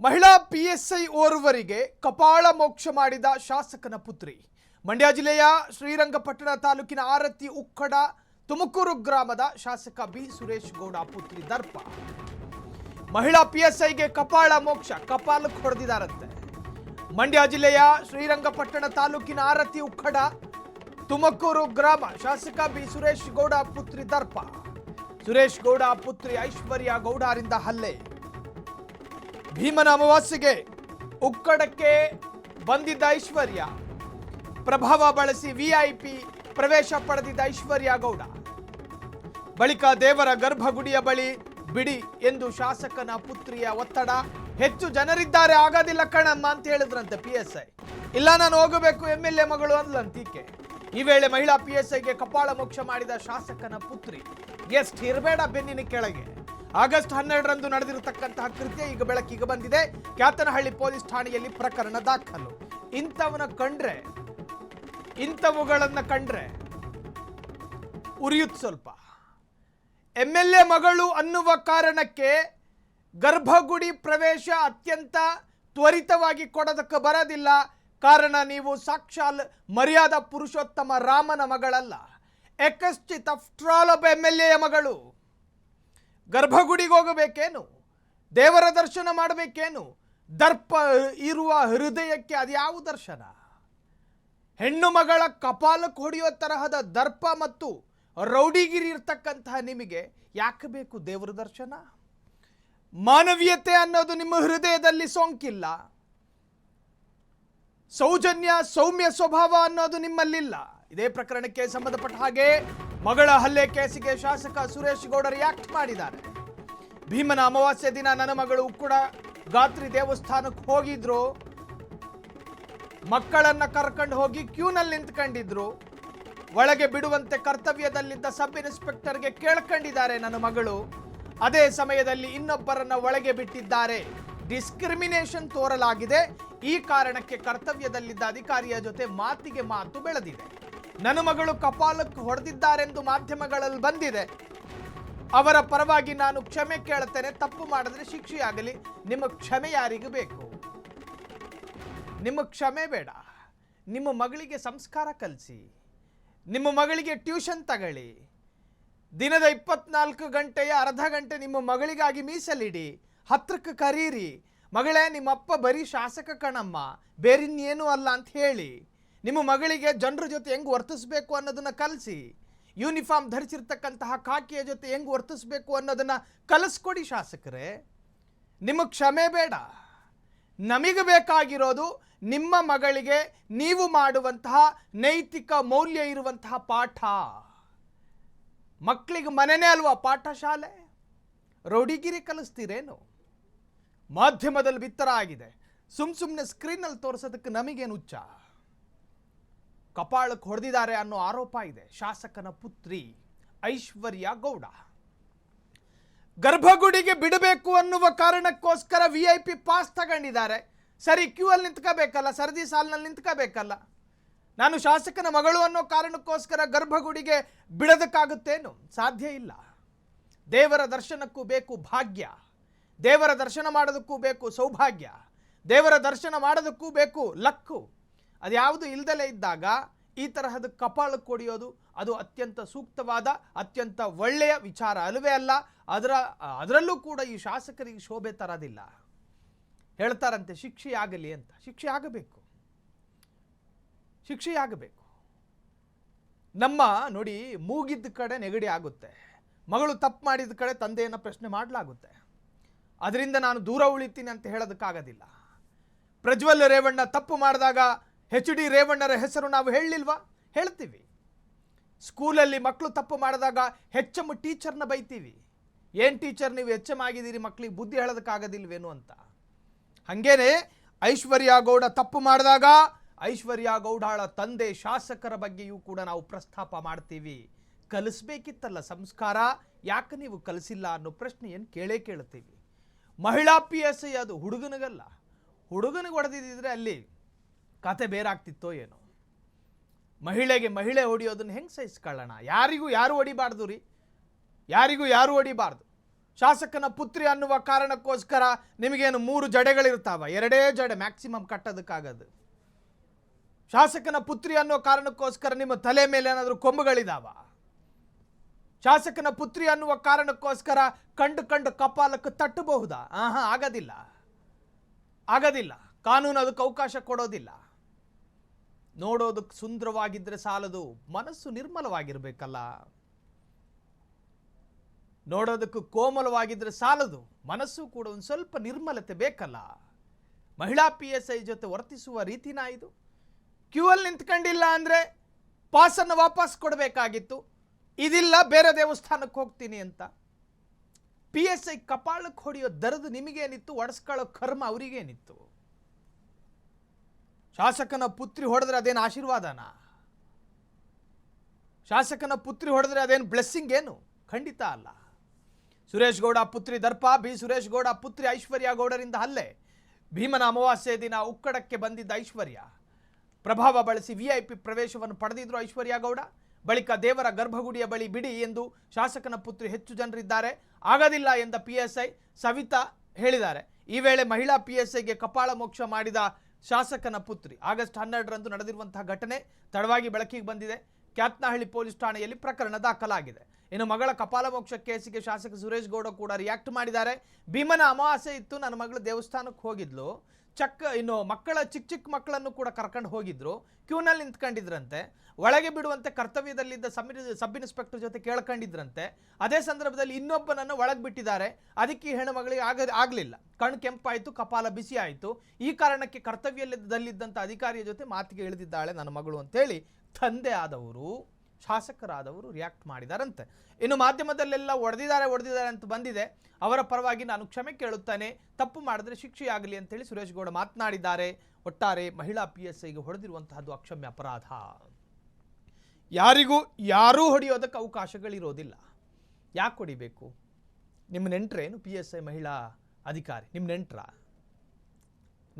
ಮಹಿಳಾ ಪಿಎಸ್ಐ ಓರ್ವರಿಗೆ ಕಪಾಳ ಮೋಕ್ಷ ಮಾಡಿದ ಶಾಸಕನ ಪುತ್ರಿ. ಮಂಡ್ಯ ಜಿಲ್ಲೆಯ ಶ್ರೀರಂಗಪಟ್ಟಣ ತಾಲೂಕಿನ ಆರತಿ ಉಕ್ಕಡ ತುಮಕೂರು ಗ್ರಾಮದ ಶಾಸಕ ಬಿ ಸುರೇಶ್ ಗೌಡ ಪುತ್ರಿ ದರ್ಪ ಮಹಿಳಾ ಪಿಎಸ್ಐಗೆ ಕಪಾಳ ಮೋಕ್ಷ, ಕಪಾಲಕ್ಕೆ ಹೊಡೆದಿದ್ದಾರಂತೆ. ಮಂಡ್ಯ ಜಿಲ್ಲೆಯ ಶ್ರೀರಂಗಪಟ್ಟಣ ತಾಲೂಕಿನ ಆರತಿ ಉಕ್ಕಡ ತುಮಕೂರು ಗ್ರಾಮ ಶಾಸಕ ಬಿ ಸುರೇಶ್ ಗೌಡ ಪುತ್ರಿ ದರ್ಪ. ಸುರೇಶ್ ಗೌಡ ಪುತ್ರಿ ಐಶ್ವರ್ಯ ಗೌಡರಿಂದ ಹಲ್ಲೆ. ಭೀಮನ ಅಮಾವಾಸ್ಯೆಗೆ ಉಕ್ಕಡಕ್ಕೆ ಬಂದಿದ್ದ ಐಶ್ವರ್ಯ ಪ್ರಭಾವ ಬಳಸಿ ವಿಐಪಿ ಪ್ರವೇಶ ಪಡೆದಿದ್ದ ಐಶ್ವರ್ಯ ಗೌಡ ಬಳಿಕ ದೇವರ ಗರ್ಭಗುಡಿಯ ಬಳಿ ಬಿಡಿ ಎಂದು ಶಾಸಕನ ಪುತ್ರಿಯ ಒತ್ತಡ. ಹೆಚ್ಚು ಜನರಿದ್ದಾರೆ, ಆಗೋದಿಲ್ಲ ಕಣಮ್ಮ ಅಂತ ಹೇಳಿದ್ರಂತೆ ಪಿಎಸ್ಐ. ಇಲ್ಲ, ನಾನು ಹೋಗಬೇಕು, MLA ಮಗಳು ಅಂದ್ಲಂತೀಕೆ. ಈ ವೇಳೆ ಮಹಿಳಾ ಪಿಎಸ್ಐಗೆ ಕಪಾಳ ಮೋಕ್ಷ ಮಾಡಿದ ಶಾಸಕನ ಪುತ್ರಿ. ಎಷ್ಟು ಇರಬೇಡ ಬೆನ್ನಿನ ಕೆಳಗೆ. ಆಗಸ್ಟ್ 12ರಂದು ನಡೆದಿರತಕ್ಕಂತಹ ಕೃತ್ಯ ಈಗ ಬೆಳಕಿಗೆ ಬಂದಿದೆ. ಕ್ಯಾತನಹಳ್ಳಿ ಪೊಲೀಸ್ ಠಾಣೆಯಲ್ಲಿ ಪ್ರಕರಣ ದಾಖಲು. ಇಂಥವುಗಳನ್ನ ಕಂಡ್ರೆ ಉರಿಯುತ್ತೆ ಸ್ವಲ್ಪ. MLA ಮಗಳು ಅನ್ನುವ ಕಾರಣಕ್ಕೆ ಗರ್ಭಗುಡಿ ಪ್ರವೇಶ ಅತ್ಯಂತ ತ್ವರಿತವಾಗಿ ಕೊಡೋದಕ್ಕೆ ಬರೋದಿಲ್ಲ. ಕಾರಣ ನೀವು ಸಾಕ್ಷಾತ್ ಮರ್ಯಾದಾ ಪುರುಷೋತ್ತಮ ರಾಮನ ಮಗಳಲ್ಲ. ಎಕಶ್ಚಿತ್ ಆಫ್ಟರ್ ಆಲ್ ಒಬ್ಬ MLA ಮಗಳು. ಗರ್ಭಗುಡಿಗೆ ಹೋಗಬೇಕೇನು? ದೇವರ ದರ್ಶನ ಮಾಡಬೇಕೇನು? ದರ್ಪ ಇರುವ ಹೃದಯಕ್ಕೆ ಅದ್ಯಾವ ದರ್ಶನ? ಹೆಣ್ಣು ಮಗಳ ಕಪಾಲಕ್ಕೆ ಹೊಡೆಯೋ ತರಹದ ದರ್ಪ ಮತ್ತು ರೌಡಿಗಿರಿ ಇರ್ತಕ್ಕಂತಹ ನಿಮಗೆ ಯಾಕೆ ಬೇಕು ದೇವರ ದರ್ಶನ? ಮಾನವೀಯತೆ ಅನ್ನೋದು ನಿಮ್ಮ ಹೃದಯದಲ್ಲಿ ಸೋಂಕಿಲ್ಲ. ಸೌಜನ್ಯ ಸೌಮ್ಯ ಸ್ವಭಾವ ಅನ್ನೋದು ನಿಮ್ಮಲ್ಲಿಲ್ಲ. ಇದೇ ಪ್ರಕರಣಕ್ಕೆ ಸಂಬಂಧಪಟ್ಟ ಹಾಗೆ ಮಗಳ ಹಲ್ಲೆ ಕೇಸಿಗೆ ಶಾಸಕ ಸುರೇಶ್ ಗೌಡ ರಿಯಾಕ್ಟ್ ಮಾಡಿದ್ದಾರೆ. ಭೀಮನ ಅಮಾವಾಸ್ಯೆ ದಿನ ನನ್ನ ಮಗಳು ಕೂಡ ಗಾತ್ರಿ ದೇವಸ್ಥಾನಕ್ಕೆ ಹೋಗಿದ್ರು. ಮಕ್ಕಳನ್ನ ಕರ್ಕೊಂಡು ಹೋಗಿ ಕ್ಯೂನಲ್ಲಿ ನಿಂತ್ಕೊಂಡಿದ್ರು. ಒಳಗೆ ಬಿಡುವಂತೆ ಕರ್ತವ್ಯದಲ್ಲಿದ್ದ ಸಬ್ ಇನ್ಸ್ಪೆಕ್ಟರ್ಗೆ ಕೇಳ್ಕೊಂಡಿದ್ದಾರೆ ನನ್ನ ಮಗಳು. ಅದೇ ಸಮಯದಲ್ಲಿ ಇನ್ನೊಬ್ಬರನ್ನ ಒಳಗೆ ಬಿಟ್ಟಿದ್ದಾರೆ. ಡಿಸ್ಕ್ರಿಮಿನೇಷನ್ ತೋರಲಾಗಿದೆ. ಈ ಕಾರಣಕ್ಕೆ ಕರ್ತವ್ಯದಲ್ಲಿದ್ದ ಅಧಿಕಾರಿಯ ಜೊತೆ ಮಾತಿಗೆ ಮಾತು ಬೆಳೆದಿದೆ. ನನ್ನ ಮಗಳು ಕಪಾಲಕ್ಕೆ ಹೊಡೆದಿದ್ದಾರೆಂದು ಮಾಧ್ಯಮಗಳಲ್ಲಿ ಬಂದಿದೆ. ಅವರ ಪರವಾಗಿ ನಾನು ಕ್ಷಮೆ ಕೇಳುತ್ತೇನೆ. ತಪ್ಪು ಮಾಡಿದ್ರೆ ಶಿಕ್ಷೆಯಾಗಲಿ. ನಿಮ್ಮ ಕ್ಷಮೆ ಯಾರಿಗೂ ಬೇಕು? ನಿಮ್ಮ ಕ್ಷಮೆ ಬೇಡ. ನಿಮ್ಮ ಮಗಳಿಗೆ ಸಂಸ್ಕಾರ ಕಲಿಸಿ. ನಿಮ್ಮ ಮಗಳಿಗೆ ಟ್ಯೂಷನ್ ತಗೊಳ್ಳಿ. ದಿನದ 24 ಗಂಟೆಯ ಅರ್ಧ ಗಂಟೆ ನಿಮ್ಮ ಮಗಳಿಗಾಗಿ ಮೀಸಲಿಡಿ. ಹತ್ರಕ್ಕೆ ಕರೀರಿ. ಮಗಳೇ, ನಿಮ್ಮಪ್ಪ ಬರೀ ಶಾಸಕ ಕಣಮ್ಮ, ಬೇರಿನ್ನೇನು ಅಲ್ಲ ಅಂತ ಹೇಳಿ. ನಿಮ್ಮ ಮಗಳಿಗೆ ಜನರ ಜೊತೆ ಹೆಂಗೆ ವರ್ತಿಸಬೇಕು ಅನ್ನೋದನ್ನ ಕಲಿಸಿ. ಯೂನಿಫಾರ್ಮ್ ಧರಿಸಿರ್ತಕ್ಕಂತಹ ಕಾಕಿಯ ಜೊತೆ ಹೆಂಗೆ ವರ್ತಿಸಬೇಕು ಅನ್ನೋದನ್ನ ಕಲಿಸ್ಕೊಡಿ ಶಾಸಕರೇ. ನಿಮ್ಮ ಕ್ಷಮೆ ಬೇಡ. ನಮಗೆ ಬೇಕಾಗಿರೋದು ನಿಮ್ಮ ಮಗಳಿಗೆ ನೀವು ಮಾಡುವಂತಹ ನೈತಿಕ ಮೌಲ್ಯ ಇರುವಂತಹ ಪಾಠ. ಮಕ್ಕಳಿಗೆ ಮನೆನೇ ಅಲ್ವಾ ಪಾಠಶಾಲೆ? ರೌಡಿಗಿರಿ ಕಲಿಸ್ತೀರೇನು? ಮಾಧ್ಯಮದಲ್ಲಿ ಬಿತ್ತರ ಆಗಿದೆ. ಸುಮ್ಮನೆ ಸ್ಕ್ರೀನಲ್ಲಿ ತೋರಿಸೋದಕ್ಕೆ ನಮಗೇನು ಹುಚ್ಚ? ಕಪಾಳಕ್ಕೆ ಹೊಡೆದಿದ್ದಾರೆ ಅನ್ನೋ ಆರೋಪ ಇದೆ ಶಾಸಕನ ಪುತ್ರಿ ಐಶ್ವರ್ಯ ಗೌಡ. ಗರ್ಭಗುಡಿಗೆ ಬಿಡಬೇಕು ಅನ್ನುವ ಕಾರಣಕ್ಕೋಸ್ಕರ VIP ಪಾಸ್ ತಗೊಂಡಿದ್ದಾರೆ. ಸರಿ, ಕ್ಯೂ ಅಲ್ಲಿ ನಿಂತ್ಕೋಬೇಕಲ್ಲ, ಸರದಿ ಸಾಲಿನಲ್ಲಿ ನಿಂತ್ಕೋಬೇಕಲ್ಲ. ನಾನು ಶಾಸಕನ ಮಗಳು ಅನ್ನೋ ಕಾರಣಕ್ಕೋಸ್ಕರ ಗರ್ಭಗುಡಿಗೆ ಬಿಡೋದಕ್ಕಾಗುತ್ತೇನು? ಸಾಧ್ಯ ಇಲ್ಲ. ದೇವರ ದರ್ಶನಕ್ಕೂ ಬೇಕು ಭಾಗ್ಯ. ದೇವರ ದರ್ಶನ ಮಾಡೋದಕ್ಕೂ ಬೇಕು ಸೌಭಾಗ್ಯ. ದೇವರ ದರ್ಶನ ಮಾಡೋದಕ್ಕೂ ಬೇಕು ಲಕ್ಕು. ಅದ್ಯಾವುದು ಇಲ್ದಲೇ ಇದ್ದಾಗ ಈ ತರಹದ ಕಪಾಳಕ್ಕೆ ಹೊಡೆಯೋದು ಅದು ಅತ್ಯಂತ ಸೂಕ್ತವಾದ ಅತ್ಯಂತ ಒಳ್ಳೆಯ ವಿಚಾರ ಅಲ್ಲವೇ ಅಲ್ಲ. ಅದರಲ್ಲೂ ಕೂಡ ಈ ಶಾಸಕರಿಗೆ ಶೋಭೆ ತರೋದಿಲ್ಲ. ಹೇಳ್ತಾರಂತೆ ಶಿಕ್ಷೆಯಾಗಲಿ ಅಂತ. ಶಿಕ್ಷೆ ಆಗಬೇಕು. ನಮ್ಮ ನೋಡಿ, ಮೂಗಿದ್ದ ಕಡೆ ನೆಗಡಿ ಆಗುತ್ತೆ. ಮಗಳು ತಪ್ಪು ಮಾಡಿದ ಕಡೆ ತಂದೆಯನ್ನು ಪ್ರಶ್ನೆ ಮಾಡಲಾಗುತ್ತೆ. ಅದರಿಂದ ನಾನು ದೂರ ಉಳಿತೀನಿ ಅಂತ ಹೇಳೋದಕ್ಕಾಗೋದಿಲ್ಲ. ಪ್ರಜ್ವಲ್ ರೇವಣ್ಣ ತಪ್ಪು ಮಾಡಿದಾಗ HD ರೇವಣ್ಣರ ಹೆಸರು ನಾವು ಹೇಳಲಿಲ್ವಾ? ಹೇಳ್ತೀವಿ. ಸ್ಕೂಲಲ್ಲಿ ಮಕ್ಕಳು ತಪ್ಪು ಮಾಡಿದಾಗ HM ಟೀಚರ್ನ ಬೈತೀವಿ. ಏನು ಟೀಚರ್ ನೀವು HM ಆಗಿದ್ದೀರಿ, ಮಕ್ಕಳಿಗೆ ಬುದ್ಧಿ ಹೇಳೋದಕ್ಕಾಗೋದಿಲ್ವೇನು ಅಂತ. ಹಾಗೇನೆ ಐಶ್ವರ್ಯ ಗೌಡ ತಪ್ಪು ಮಾಡಿದಾಗ ಐಶ್ವರ್ಯ ಗೌಡಳ ತಂದೆ ಶಾಸಕರ ಬಗ್ಗೆಯೂ ಕೂಡ ನಾವು ಪ್ರಸ್ತಾಪ ಮಾಡ್ತೀವಿ. ಕಲಿಸ್ಬೇಕಿತ್ತಲ್ಲ ಸಂಸ್ಕಾರ, ಯಾಕೆ ನೀವು ಕಲಿಸಿಲ್ಲ ಅನ್ನೋ ಪ್ರಶ್ನೆಯನ್ನು ಕೇಳ್ತೀವಿ. ಮಹಿಳಾ PSI ಅದು ಹುಡುಗನಿಗಲ್ಲ. ಹುಡುಗನಿಗೆ ಹೊಡೆದಿದ್ದರೆ ಅಲ್ಲಿ ಕತೆ ಬೇರಾಗ್ತಿತ್ತೋ ಏನೋ. ಮಹಿಳೆಗೆ ಮಹಿಳೆ ಹೊಡೆಯೋದನ್ನ ಹೆಂಗೆ ಸಹಿಸ್ಕೊಳ್ಳೋಣ? ಯಾರಿಗೂ ಯಾರು ಹೊಡಿಬಾರ್ದು ರೀ. ಯಾರಿಗೂ ಯಾರು ಹೊಡಿಬಾರ್ದು. ಶಾಸಕನ ಪುತ್ರಿ ಅನ್ನುವ ಕಾರಣಕ್ಕೋಸ್ಕರ ನಿಮಗೇನು 3 ಜಡೆಗಳಿರ್ತಾವ? 2 ಜಡೆ ಮ್ಯಾಕ್ಸಿಮಮ್ ಕಟ್ಟೋದಕ್ಕಾಗದು. ಶಾಸಕನ ಪುತ್ರಿ ಅನ್ನೋ ಕಾರಣಕ್ಕೋಸ್ಕರ ನಿಮ್ಮ ತಲೆ ಮೇಲೆ ಏನಾದರೂ ಕೊಂಬುಗಳಿದಾವ? ಶಾಸಕನ ಪುತ್ರಿ ಅನ್ನುವ ಕಾರಣಕ್ಕೋಸ್ಕರ ಕಂಡು ಕಪಾಲಕ್ಕೆ ತಟ್ಟಬಹುದಾ? ಆಗೋದಿಲ್ಲ. ಕಾನೂನು ಅದಕ್ಕೆ ಅವಕಾಶ ಕೊಡೋದಿಲ್ಲ. ನೋಡೋದಕ್ಕೆ ಸುಂದರವಾಗಿದ್ರೆ ಸಾಲದು, ಮನಸ್ಸು ನಿರ್ಮಲವಾಗಿರ್ಬೇಕಲ್ಲ. ನೋಡೋದಕ್ಕೆ ಕೋಮಲವಾಗಿದ್ರೆ ಸಾಲದು, ಮನಸ್ಸು ಕೂಡ ಒಂದು ಸ್ವಲ್ಪ ನಿರ್ಮಲತೆ ಬೇಕಲ್ಲ. ಮಹಿಳಾ PSI ಜೊತೆ ವರ್ತಿಸುವ ರೀತಿನ ಇದು. ಕ್ಯೂ ಅಲ್ಲಿ ನಿಂತ್ಕೊಂಡಿಲ್ಲ ಅಂದರೆ ಪಾಸನ್ನು ವಾಪಸ್ ಕೊಡಬೇಕಾಗಿತ್ತು. ಇದಿಲ್ಲ, ಬೇರೆ ದೇವಸ್ಥಾನಕ್ಕೆ ಹೋಗ್ತೀನಿ ಅಂತ. PSI ಕಪಾಳಕ್ಕೆ ಹೊಡೆಯೋ ದರದು ನಿಮಗೇನಿತ್ತು, ಒಡಿಸ್ಕೊಳ್ಳೋ ಕರ್ಮ ಅವರಿಗೇನಿತ್ತು? ಶಾಸಕನ ಪುತ್ರಿ ಹೊಡೆದ್ರೆ ಅದೇನು ಆಶೀರ್ವಾದನ? ಶಾಸಕನ ಪುತ್ರಿ ಹೊಡೆದ್ರೆ ಅದೇನು ಬ್ಲೆಸ್ಸಿಂಗ್ ಏನು? ಖಂಡಿತ ಅಲ್ಲ. ಸುರೇಶ್ ಗೌಡ ಪುತ್ರಿ ದರ್ಪ, ಬಿ ಸುರೇಶ್ ಗೌಡ ಪುತ್ರಿ ಐಶ್ವರ್ಯ ಗೌಡರಿಂದ ಹಲ್ಲೆ. ಭೀಮನ ಅಮಾವಾಸ್ಯೆ ದಿನ ಉಕ್ಕಡಕ್ಕೆ ಬಂದಿದ್ದ ಐಶ್ವರ್ಯ ಪ್ರಭಾವ ಬಳಸಿ VIP ಪ್ರವೇಶವನ್ನು ಪಡೆದಿದ್ರು ಐಶ್ವರ್ಯ ಗೌಡ. ಬಳಿಕ ದೇವರ ಗರ್ಭಗುಡಿಯ ಬಳಿ ಬಿಡಿ ಎಂದು ಶಾಸಕನ ಪುತ್ರಿ ಹೆಚ್ಚು ಜನರಿದ್ದಾರೆ, ಆಗೋದಿಲ್ಲ ಎಂದ PSI ಸವಿತಾ ಹೇಳಿದ್ದಾರೆ. ಈ ವೇಳೆ ಮಹಿಳಾ PSIಗೆ ಕಪಾಳ ಮೋಕ್ಷ ಮಾಡಿದ ಶಾಸಕನ ಪುತ್ರಿ. ಆಗಸ್ಟ್ 12ರಂದು ನಡೆದಿರುವಂತಹ ಘಟನೆ ತಡವಾಗಿ ಬೆಳಕಿಗೆ ಬಂದಿದೆ. ಕ್ಯಾತ್ನಹಳ್ಳಿ ಪೊಲೀಸ್ ಠಾಣೆಯಲ್ಲಿ ಪ್ರಕರಣ ದಾಖಲಾಗಿದೆ. ಇನ್ನು ಮಗಳ ಕಪಾಲ ಮೋಕ್ಷ ಕೇಸಿಗೆ ಶಾಸಕ ಸುರೇಶ್ ಗೌಡ ಕೂಡ ರಿಯಾಕ್ಟ್ ಮಾಡಿದ್ದಾರೆ. ಭೀಮನ ಅಮಾವಾಸ್ಯೆ ಇತ್ತು, ನನ್ನ ಮಗಳು ದೇವಸ್ಥಾನಕ್ಕೆ ಹೋಗಿದ್ಲು, ಇನ್ನು ಮಕ್ಕಳ ಚಿಕ್ಕ ಮಕ್ಕಳನ್ನು ಕೂಡ ಕರ್ಕೊಂಡು ಹೋಗಿದ್ರು, ಕ್ಯೂನಲ್ಲಿ ನಿಂತ್ಕೊಂಡಿದ್ರಂತೆ, ಒಳಗೆ ಬಿಡುವಂತೆ ಕರ್ತವ್ಯದಲ್ಲಿದ್ದ ಸಬ್ ಇನ್ಸ್ಪೆಕ್ಟರ್ ಜೊತೆ ಕೇಳ್ಕೊಂಡಿದ್ರಂತೆ. ಅದೇ ಸಂದರ್ಭದಲ್ಲಿ ಇನ್ನೊಬ್ಬನನ್ನು ಒಳಗೆ ಬಿಟ್ಟಿದ್ದಾರೆ. ಅದಕ್ಕೆ ಈ ಹೆಣ್ಣು ಮಗಳಿಗೆ ಆಗಲಿಲ್ಲ, ಕಣ್ಣು ಕೆಂಪಾಯಿತು, ಕಪಾಲ ಬಿಸಿ ಆಯಿತು. ಈ ಕಾರಣಕ್ಕೆ ಕರ್ತವ್ಯದಲ್ಲಿದ್ದಂಥ ಅಧಿಕಾರಿಯ ಜೊತೆ ಮಾತಿಗೆ ಇಳಿದಿದ್ದಾಳೆ ನನ್ನ ಮಗಳು ಅಂತೇಳಿ ತಂದೆ ಆದವರು, ಶಾಸಕರಾದವರು ರಿಯಾಕ್ಟ್ ಮಾಡಿದಾರಂತೆ. ಇನ್ನು ಮಾಧ್ಯಮದಲ್ಲೆಲ್ಲ ಹೊಡೆದಿದ್ದಾರೆ ಅಂತ ಬಂದಿದೆ. ಅವರ ಪರವಾಗಿ ನಾನು ಕ್ಷಮೆ ಕೇಳುತ್ತಾನೆ, ತಪ್ಪು ಮಾಡಿದ್ರೆ ಶಿಕ್ಷೆಯಾಗಲಿ ಅಂತೇಳಿ ಸುರೇಶ್ ಗೌಡ ಮಾತನಾಡಿದ್ದಾರೆ. ಒಟ್ಟಾರೆ ಮಹಿಳಾ PSIಗೆ ಹೊಡೆದಿರುವಂತಹದ್ದು ಅಕ್ಷಮ್ಯ ಅಪರಾಧ. ಯಾರೂ ಹೊಡೆಯೋದಕ್ಕೆ ಅವಕಾಶಗಳಿರೋದಿಲ್ಲ. ಯಾಕೆ ಹೊಡಿಬೇಕು? ನಿಮ್ಮ ನೆಂಟ್ರೇನು PSI ಮಹಿಳಾ ಅಧಿಕಾರಿ? ನಿಮ್ಮ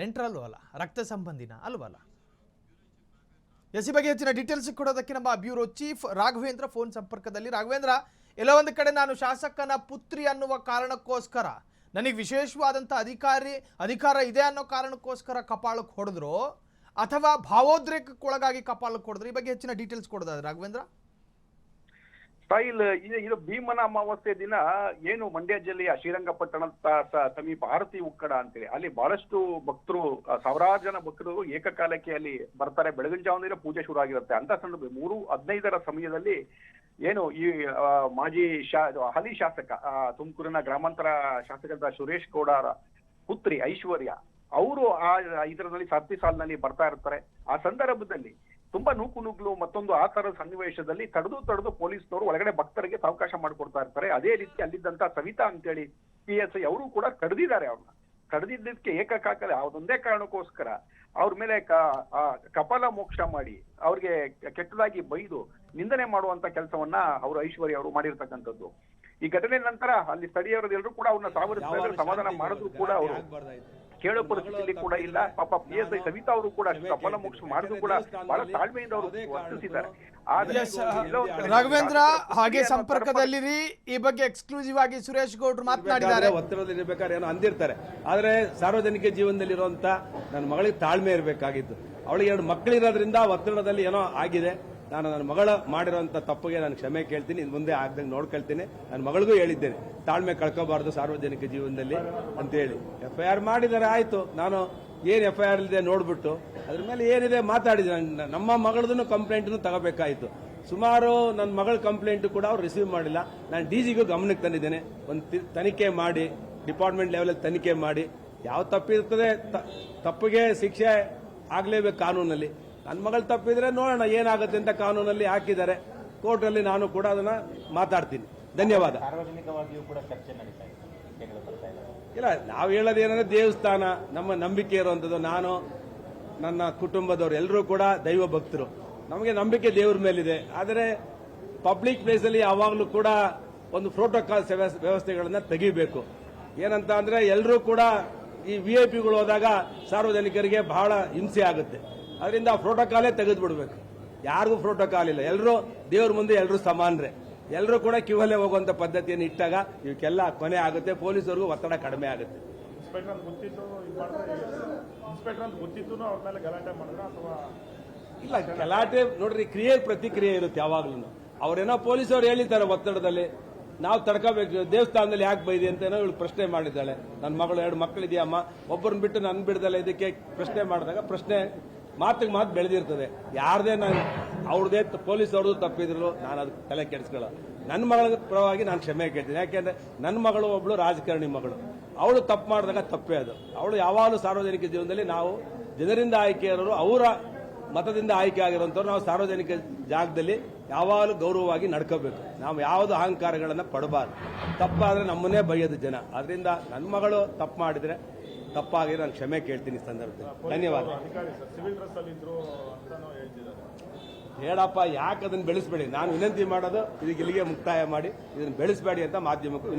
ನೆಂಟ್ರಲ್ವಲ್ಲ, ರಕ್ತ ಸಂಬಂಧಿನ ಅಲ್ವಲ್ಲ? ಎಸಿ ಬಗ್ಗೆ ಹೆಚ್ಚಿನ ಡೀಟೇಲ್ಸ್ ಕೊಡೋದಕ್ಕೆ ನಮ್ಮ ಬ್ಯೂರೋ ಚೀಫ್ ರಾಘವೇಂದ್ರ ಫೋನ್ ಸಂಪರ್ಕದಲ್ಲಿ. ರಾಘವೇಂದ್ರ, ಎಲ್ಲೋ ಒಂದು ಕಡೆ ನಾನು ಶಾಸಕನ ಪುತ್ರಿ ಅನ್ನುವ ಕಾರಣಕ್ಕೋಸ್ಕರ, ನನಗೆ ವಿಶೇಷವಾದಂಥ ಅಧಿಕಾರ ಇದೆ ಅನ್ನೋ ಕಾರಣಕ್ಕೋಸ್ಕರ ಕಪಾಳಕ್ಕೆ ಹೊಡೆದ್ರು, ಅಥವಾ ಭಾವೋದ್ರೇಕಕ್ಕೊಳಗಾಗಿ ಕಪಾಳಕ್ಕೆ ಹೊಡೆದ್ರು? ಈ ಬಗ್ಗೆ ಹೆಚ್ಚಿನ ಡೀಟೇಲ್ಸ್ ಕೊಡೋದಾದ್ರೆ ರಾಘವೇಂದ್ರ. ಸ್ಟೈಲ್ ಇದು ಭೀಮನ ಅಮಾವಾಸ್ಯೆ ದಿನ ಏನು ಮಂಡ್ಯ ಜಿಲ್ಲೆಯ ಶ್ರೀರಂಗಪಟ್ಟಣ ಸಮೀಪ ಆರತಿ ಉಕ್ಕಡ ಅಂತೇಳಿ ಅಲ್ಲಿ ಬಹಳಷ್ಟು ಭಕ್ತರು, ಸಾವಿರಾರು ಜನ ಭಕ್ತರು ಏಕಕಾಲಕ್ಕೆ ಅಲ್ಲಿ ಬರ್ತಾರೆ. ಬೆಳಗಿನ ಜಾವದಿಂದ ಪೂಜೆ ಶುರು ಆಗಿರುತ್ತೆ. ಅಂತ ಸಂದರ್ಭ 3:15 ಸಮಯದಲ್ಲಿ ಏನು ಈ ಹಾಲಿ ಶಾಸಕ, ತುಮಕೂರಿನ ಗ್ರಾಮಾಂತರ ಶಾಸಕರಾದ ಸುರೇಶ್ ಗೌಡರ ಪುತ್ರಿ ಐಶ್ವರ್ಯ ಅವರು ಇದರಲ್ಲಿ ಸರತಿ ಸಾಲಿನಲ್ಲಿ ಬರ್ತಾ ಇರ್ತಾರೆ. ಆ ಸಂದರ್ಭದಲ್ಲಿ ತುಂಬಾ ನೂಕುನುಗ್ಲು ಮತ್ತೊಂದು ಆ ತರದ ಸನ್ನಿವೇಶದಲ್ಲಿ ತಡೆದು ಪೊಲೀಸ್ನವರು ಒಳಗಡೆ ಭಕ್ತರಿಗೆ ಅವಕಾಶ ಮಾಡಿಕೊಡ್ತಾ ಇರ್ತಾರೆ. ಅದೇ ರೀತಿ ಅಲ್ಲಿದ್ದಂತ ಸವಿತಾ ಅಂತೇಳಿ PSI ಅವರು ಕೂಡ ತಡೆದಿದ್ದಾರೆ. ಅವ್ರನ್ನ ತಡೆದಿದ್ದಕ್ಕೆ ಏಕಕಾಲದಲ್ಲಿ ಅದೊಂದೇ ಕಾರಣಕ್ಕೋಸ್ಕರ ಅವ್ರ ಮೇಲೆ ಕಪಾಲ ಮೋಕ್ಷ ಮಾಡಿ ಅವ್ರಿಗೆ ಕೆಟ್ಟದಾಗಿ ಬೈದು ನಿಂದನೆ ಮಾಡುವಂತ ಕೆಲಸವನ್ನ ಅವರು ಐಶ್ವರ್ಯ ಅವರು ಮಾಡಿರ್ತಕ್ಕಂಥದ್ದು. ಈ ಘಟನೆ ನಂತರ ಅಲ್ಲಿ ಸ್ಥಳೀಯರೆಲ್ಲರೂ ಕೂಡ ಅವ್ರನ್ನ ಸಾವರಿಸಿದ್ರೆ ಸಮಾಧಾನ ಮಾಡಿದ್ರು ಕೂಡ ಅವರು ಕೇಳೋ ಪರಿಸ್ಥಿತಿಯಲ್ಲಿ ಕೂಡ ಇಲ್ಲ. ಪಾಪ PSI ಸವಿತಾ ಅವರು ಕೂಡ ಕಪಾಲ ಮೋಕ್ಷ ಮಾಡಿದ್ರು ಕೂಡ ಬಹಳ ತಾಳ್ಮೆಯಿಂದ ಅವರು ವರ್ತಿಸಿದ್ದಾರೆ. ರಾಘವೇಂದ್ರ, ಹಾಗೆ ಸಂಪರ್ಕದಲ್ಲಿರಿ. ಈ ಬಗ್ಗೆ ಎಕ್ಸ್ಕ್ಲೂಸಿವ್ ಆಗಿ ಸುರೇಶ್ ಗೌಡ್ರು ಮಾತನಾಡಿದ್ದಾರೆ. ಒತ್ತಡದಲ್ಲಿ ಇರಬೇಕಾದ್ರೆ ಏನೋ ಅಂದಿರ್ತಾರೆ, ಆದ್ರೆ ಸಾರ್ವಜನಿಕ ಜೀವನದಲ್ಲಿರುವಂತ ನನ್ನ ಮಗಳಿಗೆ ತಾಳ್ಮೆ ಇರಬೇಕಾಗಿತ್ತು. ಅವಳಿಗೆ 2 ಮಕ್ಕಳಿರೋದ್ರಿಂದ ಒತ್ತಡದಲ್ಲಿ ಏನೋ ಆಗಿದೆ. ನಾನು ನನ್ನ ಮಗಳ ಮಾಡಿರುವಂತ ತಪ್ಪಿಗೆ ನಾನು ಕ್ಷಮೆ ಕೇಳ್ತೀನಿ, ಇನ್ನು ಮುಂದೆ ಆಗದಂಗೆ ನೋಡ್ಕೊಳ್ತೀನಿ. ನನ್ನ ಮಗಳಿಗೂ ಹೇಳಿದ್ದೇನೆ, ತಾಳ್ಮೆ ಕಳ್ಕೋಬಾರ್ದು ಸಾರ್ವಜನಿಕ ಜೀವನದಲ್ಲಿ ಅಂತ ಹೇಳಿ. FIR ಮಾಡಿದರೆ ಆಯ್ತು, ನಾನು ಏನ್ FIR ಇದೆ ನೋಡ್ಬಿಟ್ಟು ಅದ್ರ ಮೇಲೆ ಏನಿದೆ ಮಾತಾಡಿದೆ. ನಮ್ಮ ಮಗಳದನ್ನು ಕಂಪ್ಲೇಂಟ್ನು ತಗೋಬೇಕಾಯ್ತು. ಸುಮಾರು ನನ್ನ ಮಗಳ ಕಂಪ್ಲೇಂಟ್ ಕೂಡ ಅವ್ರು ರಿಸೀವ್ ಮಾಡಿಲ್ಲ. ನಾನು DGಗೂ ಗಮನಕ್ಕೆ ತಂದಿದ್ದೇನೆ, ಒಂದು ತನಿಖೆ ಮಾಡಿ, ಡಿಪಾರ್ಟ್ಮೆಂಟ್ ಲೆವೆಲ್ ತನಿಖೆ ಮಾಡಿ, ಯಾವ ತಪ್ಪಿರ್ತದೆ ತಪ್ಪಿಗೆ ಶಿಕ್ಷೆ ಆಗ್ಲೇಬೇಕು ಕಾನೂನಲ್ಲಿ. ನನ್ನ ಮಗಳು ತಪ್ಪಿದ್ರೆ ನೋಡೋಣ ಏನಾಗುತ್ತೆ ಅಂತ ಕಾನೂನಲ್ಲಿ ಹಾಕಿದ್ದಾರೆ. ಕೋರ್ಟಲ್ಲಿ ನಾನು ಕೂಡ ಅದನ್ನ ಮಾತಾಡ್ತೀನಿ. ಧನ್ಯವಾದ. ಸಾರ್ವಜನಿಕವಾಗಿಯೂ ಕೂಡ ಚರ್ಚೆ ನಡೀತಾ ಇದೆ. ಇಲ್ಲ, ನಾವು ಹೇಳೋದೇನಂದ್ರೆ ದೇವಸ್ಥಾನ ನಮ್ಮ ನಂಬಿಕೆ ಇರುವಂತದ್ದು. ನಾನು ನನ್ನ ಕುಟುಂಬದವರು ಎಲ್ಲರೂ ಕೂಡ ದೈವ ಭಕ್ತರು, ನಮಗೆ ನಂಬಿಕೆ ದೇವ್ರ ಮೇಲಿದೆ. ಆದರೆ ಪಬ್ಲಿಕ್ ಪ್ಲೇಸ್ ಅಲ್ಲಿ ಯಾವಾಗಲೂ ಕೂಡ ಒಂದು ಪ್ರೋಟೋಕಾಲ್ ವ್ಯವಸ್ಥೆಗಳನ್ನ ತೆಗಿಬೇಕು. ಏನಂತ ಅಂದ್ರೆ ಎಲ್ಲರೂ ಕೂಡ ಈ VIP ಹೋದಾಗ ಸಾರ್ವಜನಿಕರಿಗೆ ಬಹಳ ಹಿಂಸೆ ಆಗುತ್ತೆ. ಅದರಿಂದ ಪ್ರೋಟೋಕಾಲೇ ತೆಗೆದು ಬಿಡಬೇಕು. ಯಾರಿಗೂ ಪ್ರೋಟೋಕಾಲ್ ಇಲ್ಲ, ಎಲ್ಲರೂ ದೇವ್ರ ಮುಂದೆ ಎಲ್ಲರೂ ಸಮಾನರೇ. ಎಲ್ಲರೂ ಕೂಡ ಕ್ಯೂವಲ್ಲೇ ಹೋಗುವಂತ ಪದ್ಧತಿಯನ್ನು ಇಟ್ಟಾಗ ಇವಕ್ಕೆಲ್ಲ ಕೊನೆ ಆಗುತ್ತೆ, ಪೊಲೀಸರಿಗೂ ಒತ್ತಡ ಕಡಿಮೆ ಆಗುತ್ತೆ. ಇನ್ಸ್ಪೆಕ್ಟರ್ ಅಂತ ಗೊತ್ತಿತ್ತು ಇದು ಮಾಡಿದ್ರೆ ಇನ್ಸ್ಪೆಕ್ಟರ್ ಅಂತ ಗೊತ್ತಿತ್ತು ಅವ್ರ ಮೇಲೆ ಗಲಾಟೆ ಮಾಡಿದ್ರ ಅಥವಾ ಇಲ್ಲ, ಗಲಾಟೆ ನೋಡ್ರಿ, ಕ್ರಿಯೆ ಪ್ರತಿಕ್ರಿಯೆ ಇರುತ್ತೆ ಯಾವಾಗ್ಲೂ. ಅವ್ರೇನೋ ಪೊಲೀಸರು ಹೇಳಿದ್ದಾರೆ ಒತ್ತಡದಲ್ಲಿ, ನಾವು ತಡ್ಕೋಬೇಕು. ದೇವಸ್ಥಾನದಲ್ಲಿ ಯಾಕೆ ಬೈದಿ ಅಂತ ಏನೋ ಇವಳು ಪ್ರಶ್ನೆ ಮಾಡಿದ್ದಾಳೆ. ನನ್ನ ಮಗಳು 2 ಮಕ್ಕಳಿದೆಯಮ್ಮ, ಒಬ್ಬರನ್ನ ಬಿಟ್ಟು ನನ್ನ ಬಿಡದಲ್ಲ ಇದಕ್ಕೆ ಪ್ರಶ್ನೆ ಮಾಡಿದಾಗ ಪ್ರಶ್ನೆ ಮಾತಿಗೆ ಮಾತು ಬೆಳೆದಿರ್ತದೆ. ಯಾರದೇ ನಾನು ಅವ್ರದೇ ಪೊಲೀಸ್ ಅವ್ರದ್ದು ತಪ್ಪಿದ್ರು ನಾನು ಅದಕ್ಕೆ ತಲೆ ಕೆಡಿಸ್ಕೊಳ್ಳೋ. ನನ್ನ ಮಗಳ ಪರವಾಗಿ ನಾನು ಕ್ಷಮೆ ಕೇಳ್ತೀನಿ. ಯಾಕೆಂದ್ರೆ ನನ್ನ ಮಗಳು ಒಬ್ಳು ರಾಜಕಾರಣಿ ಮಗಳು, ಅವಳು ತಪ್ಪು ಮಾಡಿದಾಗ ತಪ್ಪೇ ಅದು. ಅವಳು ಯಾವಾಗಲೂ ಸಾರ್ವಜನಿಕ ಜೀವನದಲ್ಲಿ ನಾವು ಜನರಿಂದ ಆಯ್ಕೆ ಇರೋರು, ಅವರ ಮತದಿಂದ ಆಯ್ಕೆ ಆಗಿರುವಂಥವ್ರು, ನಾವು ಸಾರ್ವಜನಿಕ ಜಾಗದಲ್ಲಿ ಯಾವಾಗಲೂ ಗೌರವವಾಗಿ ನಡ್ಕೋಬೇಕು. ನಾವು ಯಾವುದು ಅಹಂಕಾರಗಳನ್ನು ಪಡಬಾರ್ದು. ತಪ್ಪಾದ್ರೆ ನಮ್ಮನ್ನೇ ಬೈಯೋದು ಜನ. ಅದರಿಂದ ನನ್ನ ಮಗಳು ತಪ್ಪು ಮಾಡಿದ್ರೆ ತಪ್ಪಾಗಿ ನಾನು ಕ್ಷಮೆ ಕೇಳ್ತೀನಿ ಈ ಸಂದರ್ಭದಲ್ಲಿ. ಧನ್ಯವಾದ. ಅಧಿಕಾರಿ ಸರ್ ಸಿವಿಲ್ ಡ್ರೆಸ್ ಅಲ್ಲಿ ಇದ್ರು ಅಂತಾನು ಹೇಳ್ತಿದ್ದಾರೆ. ಹೇಳಪ್ಪ, ಯಾಕೆ ಅದನ್ನ ಬೆಳೆಸಬೇಡಿ. ನಾನು ವಿನಂತಿ ಮಾಡೋದು ಇದಕ್ಕೆ ಇಲ್ಲಿಗೆ ಮುಕ್ತಾಯ ಮಾಡಿ ಇದನ್ನು ಬೆಳೆಸಬೇಡಿ ಅಂತ ಮಾಧ್ಯಮಕ್ಕೂ